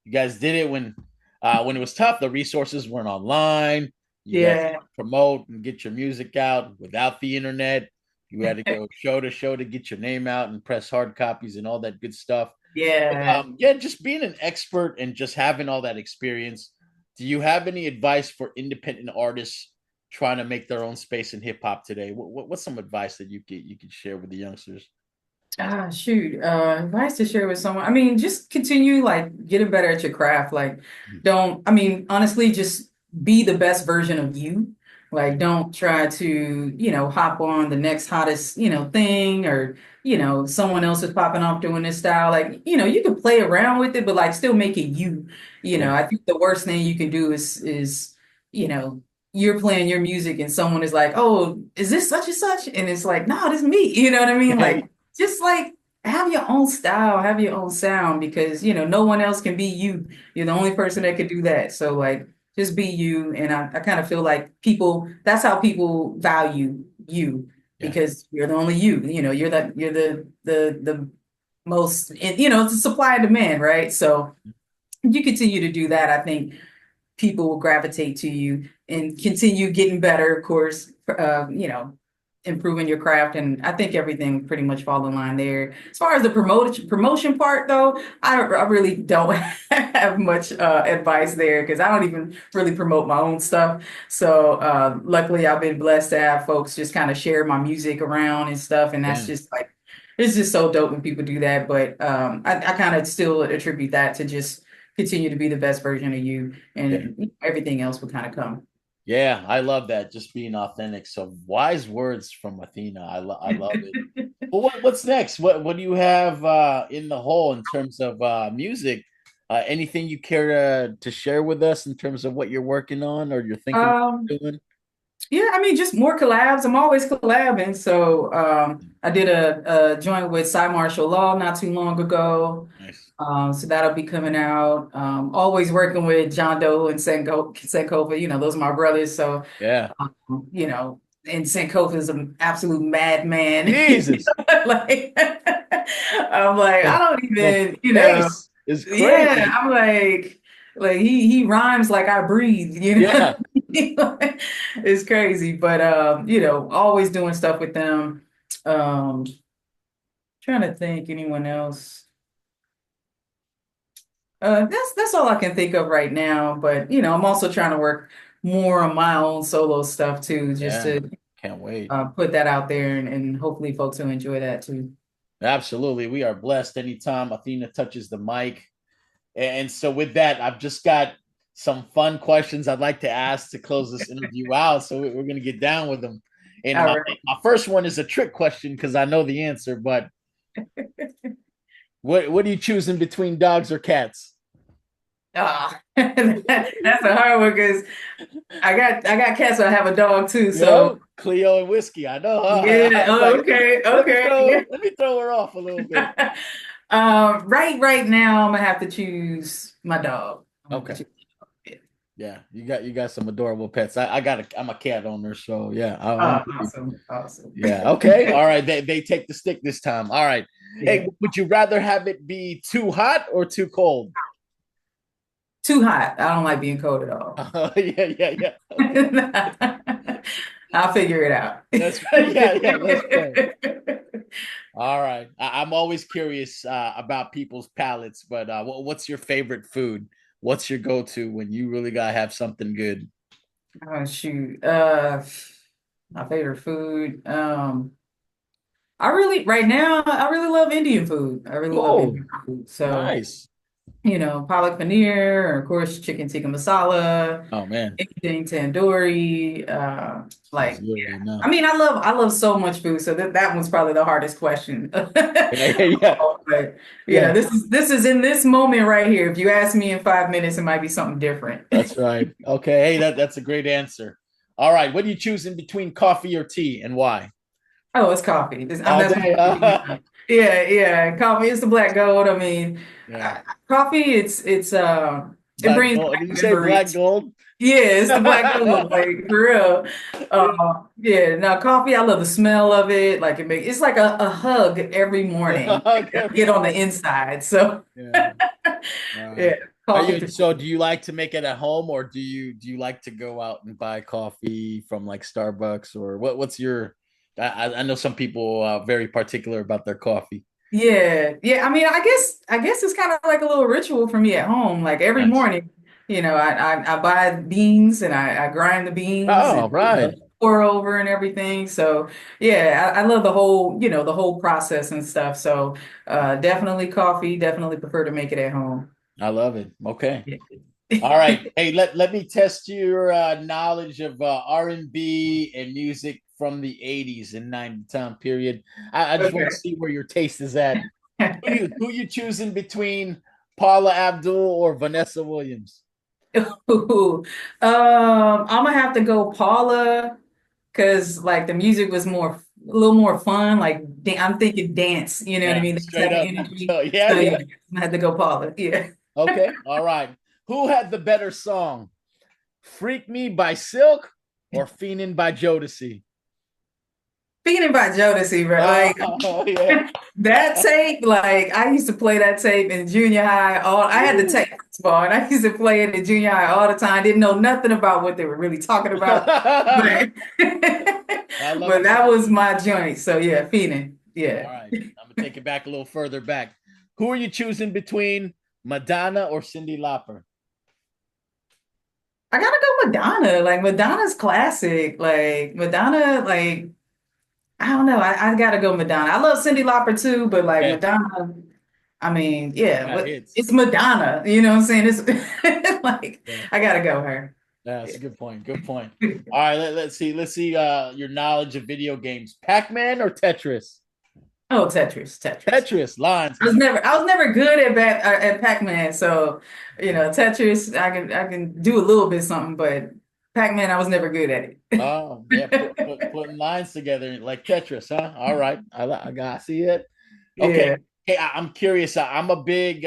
did it when it was tough. The resources weren't online. You guys had Yeah. to promote and get your music out without the internet. You had to go show to show to get your name out and press hard copies and all that good stuff. But Yeah. yeah, just being an expert and just having all that experience. Do you have any advice for independent artists trying to make their own space in hip hop today? What's some advice that you could share with the youngsters? Ah, shoot. Advice to share with someone. I mean, just continue like getting better at your craft. Like, I mean, honestly, just be the best version of you. Like, don't try to, hop on the next hottest, thing or, someone else is popping off doing this style. Like, you can play around with it, but like still make it you. Yeah, I think the worst thing you can do is, you know, you're playing your music and someone is like, oh, is this such and such? And it's like, no, this is me. You know what I mean? yeah, Like, just like have your own style, have your own sound because no one else can be you. You're the only person that could do that. So like just be you. And I kind of feel like that's how people value you. Yeah. because you're the only you're the most, it's a supply and demand, right? So you continue to do that, I think people will gravitate to you and continue getting better, of course, improving your craft. And I think everything pretty much fall in line there. As far as the promotion part, though, I really don't have much advice there because I don't even really promote my own stuff. So luckily, I've been blessed to have folks just kind of share my music around and stuff. And that's Yeah. just like, it's just so dope when people do that. But I kind of still attribute that to just continue to be the best version of you, Yeah. and everything else will kind of come. Yeah, I love that. Just being authentic. So wise words from Athena. I love it. Well, what's next? What do you have in the hole in terms of music? Anything you care to share with us in terms of what you're working on or you're thinking um, of doing? yeah, I mean, just more collabs. I'm always collabing. So I did a joint with Cy Martial Law not too long ago. Nice. So that'll be coming out. Always working with John Doe and Sankofa. Those are my brothers. So Yeah. and Sankofa is an absolute madman. Jesus. Like, I'm like, I The, don't the even, pace is yeah, crazy. I'm like he rhymes like I breathe. Yeah. It's crazy, but always doing stuff with them. Um, Trying to think anyone else. That's all I can think of right now. But I'm also trying to work more on my own solo stuff too, just Yeah. to Can't wait. put that out there, and hopefully folks will enjoy that too. Absolutely. We are blessed anytime Athena touches the mic. And so, with that, I've just got some fun questions I'd like to ask to close this interview out. So, we're going to get down with them. And All my first one is a trick question because I know the answer, but right. what are you choosing between dogs or cats? That's a hard one because I got cats, so I have a dog too. So Yo, Cleo and Whiskey. I know. Huh? yeah. I was Oh, like, okay. Okay. Yeah. let me throw her off a little bit. Right now, I'm gonna have to choose my dog. I'm gonna have Okay. to choose. Yeah. Yeah, you got some adorable pets. I'm a cat owner, so yeah, I'm Oh, with you. awesome. Awesome. Yeah. Okay. All right. They take the stick this time. All right. Hey, Yeah. would you rather have it be too hot or too cold? Too hot. I don't like being cold at all. Yeah. Okay. I'll figure it out. That's right. Yeah. That's fair. All right. I'm always curious about people's palates, but what's your favorite food? What's your go-to when you really gotta have something good? Oh shoot. My favorite food. Right now, I really love Indian food. I really love Oh, Indian food. So, nice. palak paneer, or of course, chicken tikka masala, Oh man, anything tandoori. sounds Like, good yeah. right I now. mean, I love so much food. So that one's probably the hardest question. Yeah. But Yeah. this is in this moment right here. If you ask me in 5 minutes, it might be something different. That's right. Okay. Hey, that's a great answer. All right. What do you choose in between coffee or tea and why? Oh, it's coffee. All That's day. my yeah, yeah. Coffee is the black gold. I mean, Yeah. coffee. It Black brings gold. back Did you say black memories. gold? Yeah, it's the black gold, Yeah. like for real. Yeah. Now coffee, I love the smell of it. Like it's like a hug every morning. Like, I Okay. get on the inside. So Yeah. All right. yeah, Are coffee you for so sure. do you like to make it at home or do you like to go out and buy coffee from like Starbucks or what's your I know some people are very particular about their coffee. Yeah, yeah. I mean, I guess it's kind of like a little ritual for me at home. Like every Nice. morning, I buy beans and I grind the beans Oh, and right. pour over and everything. So yeah, I love the whole process and stuff. So definitely coffee. Definitely prefer to make it at home. I love it. Okay. Yeah. All right. Hey, let me test your knowledge of R&B and music from the 80s and 90 time period. I just want to Okay. see where your taste is at. Who you choosing between Paula Abdul or Vanessa Williams? Ooh. I'm gonna have to go Paula because like the music was a little more fun. Like I'm thinking dance, you know what I Yeah, mean? That straight type of up. energy. So yeah, So yeah. yeah, I had to go Paula. Yeah. Okay. All right. Who had the better song? Freak Me by Silk or Fiendin' by Jodeci? Feeding by Jodeci, bro. Like Oh, yeah. that tape, like I used to play that tape in junior high. All I had the Ooh. tape first of all, and I used to play it in junior high all the time. Didn't know nothing about what they were really talking about, but I love but me that some was feeding. my joint. So yeah, feeding. All Yeah. right. I'm gonna take it back a little further back. Who are you choosing between Madonna or Cyndi Lauper? I gotta go Madonna. Like Madonna's classic. Like Madonna, like I don't know. I gotta go Madonna. I love Cyndi Lauper too, but like Okay. Madonna, I mean, yeah, Got but hits. it's Madonna. You know what I'm saying? It's like Yeah. I gotta go her. Yeah, that's Yeah. a good point. Good point. All right, let's see. Let's see your knowledge of video games. Pac-Man or Tetris? Oh, Tetris, Tetris. Tetris, lines. I was never good at Pac-Man, so Tetris I can do a little bit something, but Pac-Man I was never good at Oh, yeah, it. putting lines together like Tetris, huh? All right. I got see it. Okay. Yeah. Hey, I'm curious. I'm a big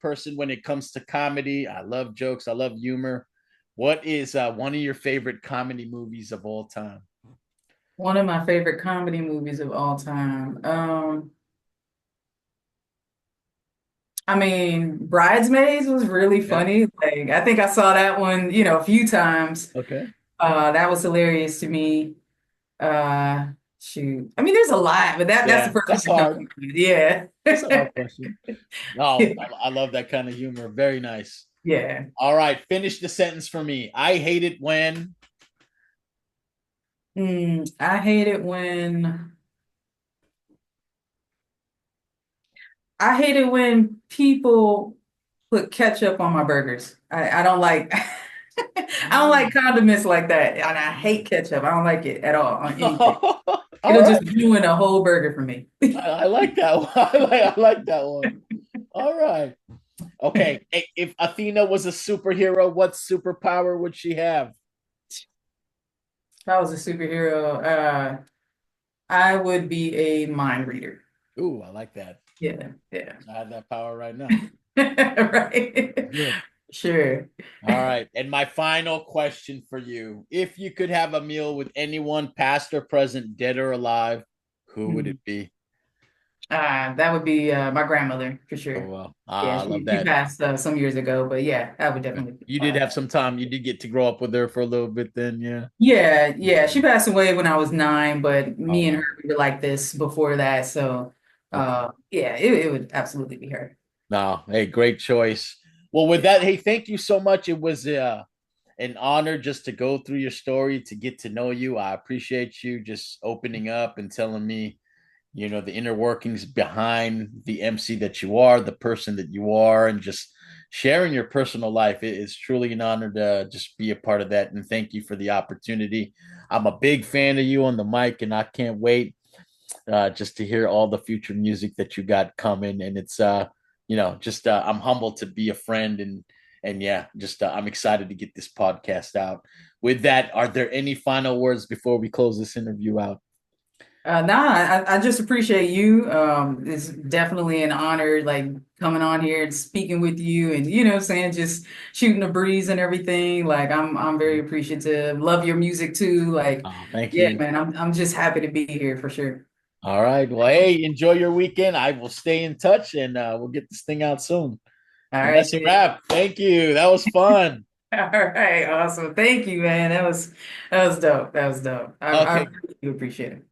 person when it comes to comedy. I love jokes. I love humor. What is one of your favorite comedy movies of all time? One of my favorite comedy movies of all time. I mean, Bridesmaids was really Yeah. funny. Like, I think I saw that one, a few times. Okay. That was hilarious to me. Shoot. I mean, there's a lot, but that's the Yeah, first one that's that comes to hard. mind. Yeah. That's a hard question. No, I love that kind of humor. Very nice. Yeah. All right, finish the sentence for me. I hate it when. I hate it when people put ketchup on my burgers. I don't like I don't like Mm. condiments like that. And I hate ketchup. I don't like it at all on anything. All It'll right, just ruin a whole burger for me. I like that one. I like that one. All right. Okay. If Athena was a superhero, what superpower would she have? If I was a superhero, I would be a mind reader. Ooh, I like that. Yeah, yeah. I have that power right now. Right. Good. Sure. All right. And my final question for you. If you could have a meal with anyone, past or present, dead or alive, who would it Mhm. be? That would be my grandmother for Oh, sure. well, Yeah, I love she that. passed some years ago, but yeah, that would definitely be You did alive. have some time. You did get to grow up with her for a little bit then, yeah. Yeah, yeah. She passed away when I was 9, but Oh, me and wow. her we were like this before that. So Okay. yeah, it would absolutely be her. No, hey, great choice. Well, with that, hey, thank you so much. It was an honor just to go through your story, to get to know you. I appreciate you just opening up and telling me, the inner workings behind the MC that you are, the person that you are, and just sharing your personal life. It is truly an honor to just be a part of that. And thank you for the opportunity. I'm a big fan of you on the mic, and I can't wait just to hear all the future music that you got coming. And it's just I'm humbled to be a friend, and yeah, just I'm excited to get this podcast out. With that, are there any final words before we close this interview out? Nah, I just appreciate you. It's definitely an honor, like coming on here and speaking with you, and what I'm saying, just shooting the breeze and everything. Like I'm very appreciative. Love your music too. Like, Oh, thank yeah, you. man, I'm just happy to be here for sure. All right. Well, hey, enjoy your weekend. I will stay in touch, and we'll get this thing out soon. All And right, that's a wrap. Thank you. That was fun. all right, awesome. Thank you, man. That was dope. That was dope. I Okay. really do appreciate it.